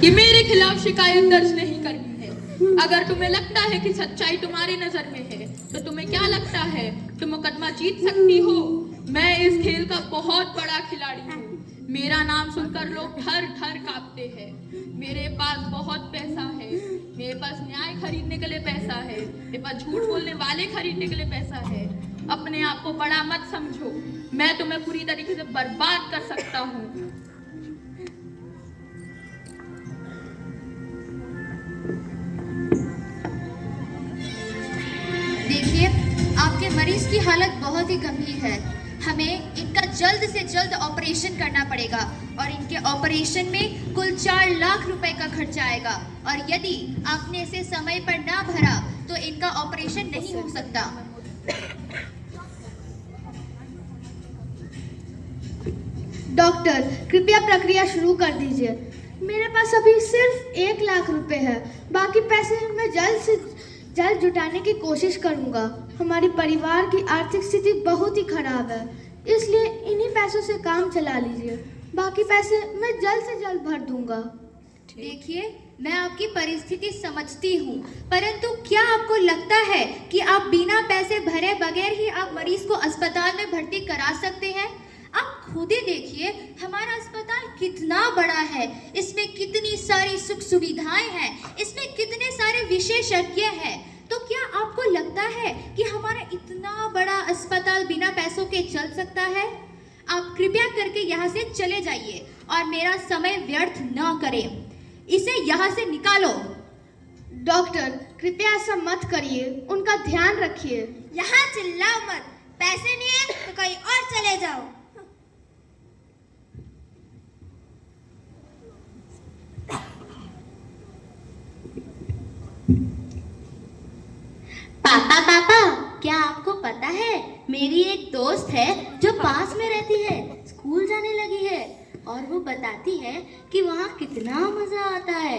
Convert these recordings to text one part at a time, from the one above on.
कि मेरे खिलाफ शिकायत दर्ज नहीं करनी है। अगर तुम्हें लगता है कि सच्चाई तुम्हारी नजर में है तो तुम्हें क्या लगता है तुम मुकदमा जीत सकती हो? मैं इस खेल का बहुत बड़ा खिलाड़ी हूँ। मेरा नाम सुनकर लोग थर थर कांपते हैं। मेरे पास बहुत पैसा है। मेरे पास न्याय खरीदने के लिए पैसा है। मेरे पास झूठ बोलने वाले खरीदने के लिए पैसा है। अपने आप को बड़ा मत समझो। मैं तुम्हें पूरी तरीके से बर्बाद कर सकता हूँ। देखिए, आपके मरीज की हालत बहुत ही गंभीर है। हमें इनका जल्द से जल्द ऑपरेशन करना पड़ेगा और इनके ऑपरेशन में कुल 4 लाख रुपए का खर्चा आएगा। और यदि आपने इसे समय पर ना भरा तो इनका ऑपरेशन नहीं हो सकता। डॉक्टर, कृपया प्रक्रिया शुरू कर दीजिए। मेरे पास अभी सिर्फ 1 लाख रुपए है। बाकी पैसे मैं जल्द से जल्द जुटाने की कोशिश करूंगा। हमारे परिवार की आर्थिक स्थिति बहुत ही खराब है, इसलिए इन्हीं पैसों से काम चला लीजिए। बाकी पैसे मैं जल्द से जल्द भर दूंगा। देखिए, मैं आपकी परिस्थिति समझती हूँ, परंतु क्या आपको लगता है कि आप बिना पैसे भरे बगैर ही आप मरीज को अस्पताल में भर्ती करा सकते हैं? आप खुद ही देखिए, हमारा अस्पताल कितना बड़ा है, इसमें कितनी सारी सुख सुविधाएं हैं, इसमें कितने सारे विशेषज्ञ हैं। तो क्या आपको लगता है कि हमारा इतना बड़ा अस्पताल बिना पैसों के चल सकता है? आप कृपया करके यहाँ से चले जाइए और मेरा समय व्यर्थ न करें। इसे यहाँ से निकालो। डॉक्टर, कृपया ऐसा मत करिए, उनका ध्यान रखिए। यहाँ चिल्लाओ मत। पैसे नहीं है तो कहीं और चले जाओ। पापा पापा, क्या आपको पता है मेरी एक दोस्त है जो पास में रहती है, स्कूल जाने लगी है और वो बताती है कि वहाँ कितना मजा आता है।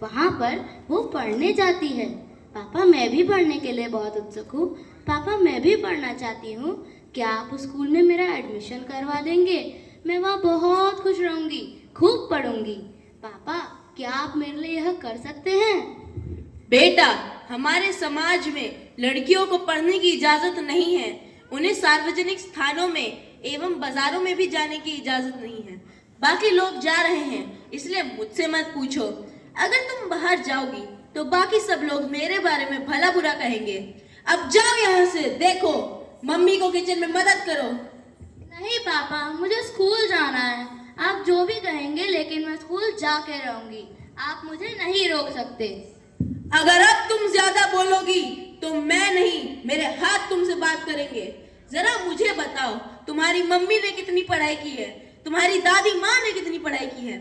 वहाँ पर वो पढ़ने जाती है। पापा, मैं भी पढ़ने के लिए बहुत उत्सुक हूँ। पापा, मैं भी पढ़ना चाहती हूँ। क्या आप उस स्कूल में मेरा एडमिशन करवा देंगे? मैं वहाँ बहुत खुश रहूँगी, खूब पढ़ूंगी। पापा, क्या आप मेरे लिए यह कर सकते हैं? बेटा, हमारे समाज में लड़कियों को पढ़ने की इजाजत नहीं है। उन्हें सार्वजनिक स्थानों में एवं बाजारों में भी जाने की इजाजत नहीं है। बाकी लोग जा रहे हैं, इसलिए मुझसे मत पूछो। अगर तुम बाहर जाओगी तो बाकी सब लोग मेरे बारे में भला बुरा कहेंगे। अब जाओ यहाँ से। देखो, मम्मी को किचन में मदद करो। नहीं पापा, मुझे स्कूल जाना है। आप जो भी कहेंगे, लेकिन मैं स्कूल जाके रहूंगी। आप मुझे नहीं रोक सकते। अगर अब तुम ज्यादा बोलोगी तो मैं नहीं, मेरे हाथ तुमसे बात करेंगे। जरा मुझे बताओ, तुम्हारी मम्मी ने कितनी पढ़ाई की है? तुम्हारी दादी माँ ने कितनी पढ़ाई की है?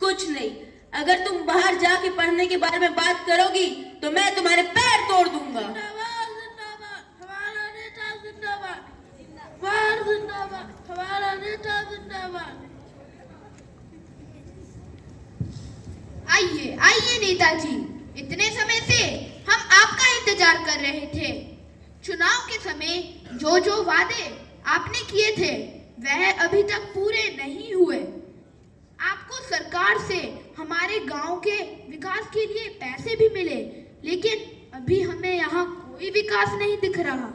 कुछ नहीं। अगर तुम बाहर जाके पढ़ने के बारे में बात करोगी तो मैं तुम्हारे पैर तोड़ दूंगा। आइए आइए नेताजी, इतने समय से हम आपका इंतजार कर रहे थे। चुनाव के समय जो जो वादे आपने किए थे वह अभी तक पूरे नहीं हुए। आपको सरकार से हमारे गांव के विकास के लिए पैसे भी मिले, लेकिन अभी हमें यहाँ कोई विकास नहीं दिख रहा।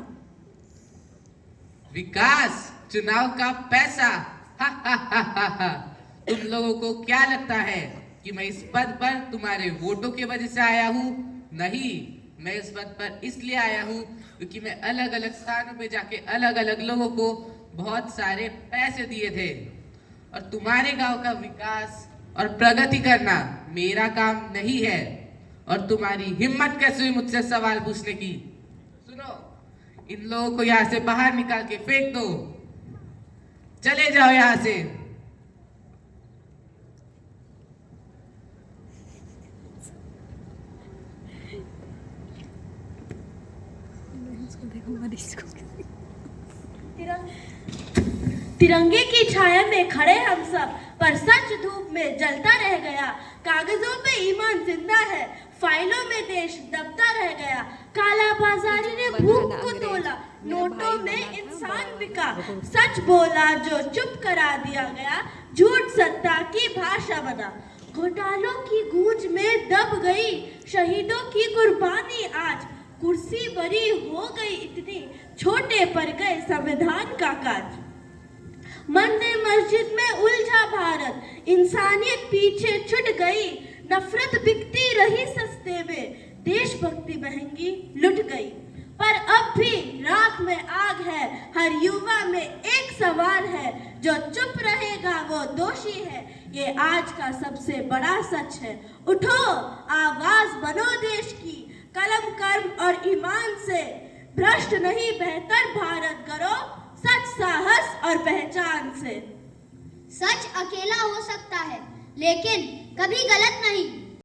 विकास? चुनाव का पैसा? हा हा हा हा हा। तुम लोगों को क्या लगता है कि मैं इस पद पर तुम्हारे वोटों की वजह से आया हूँ? नहीं, मैं इस पद पर इसलिए आया हूँ क्योंकि मैं अलग अलग स्थानों पे जाके अलग अलग लोगों को बहुत सारे पैसे दिए थे। और तुम्हारे गांव का विकास और प्रगति करना मेरा काम नहीं है। और तुम्हारी हिम्मत कैसे हुई मुझसे सवाल पूछने की? सुनो, इन लोगों को यहाँ से बाहर निकाल के फेंक दो। चले जाओ यहाँ से। तिरंगे की छाया में खड़े हम सब, पर सच धूप में जलता रह गया। कागजों पे ईमान जिंदा है, फाइलों में देश दबता रह गया। काला बाजारी ने भूख को तोला, नोटों में इंसान बिका। सच बोला जो चुप करा दिया गया, झूठ सत्ता की भाषा बना। घोटालों की गूंज में दब गई शहीदों की कुर्बानी आज, कुर्सी बड़ी हो गई इतनी, छोटे पड़ गए संविधान का काज। मंदिर मस्जिद में उलझा भारत, इंसानियत पीछे छूट गई, नफरत बिकती रही सस्ते में, देशभक्ति महंगी लुट गई। पर अब भी राख में आग है, हर युवा में एक सवाल है, जो चुप रहेगा वो दोषी है, ये आज का सबसे बड़ा सच है। उठो, आवाज बनो देश की, कलम कर्म और ईमान से, भ्रष्ट नहीं बेहतर भारत करो, सच साहस और पहचान से। सच अकेला हो सकता है, लेकिन कभी गलत नहीं।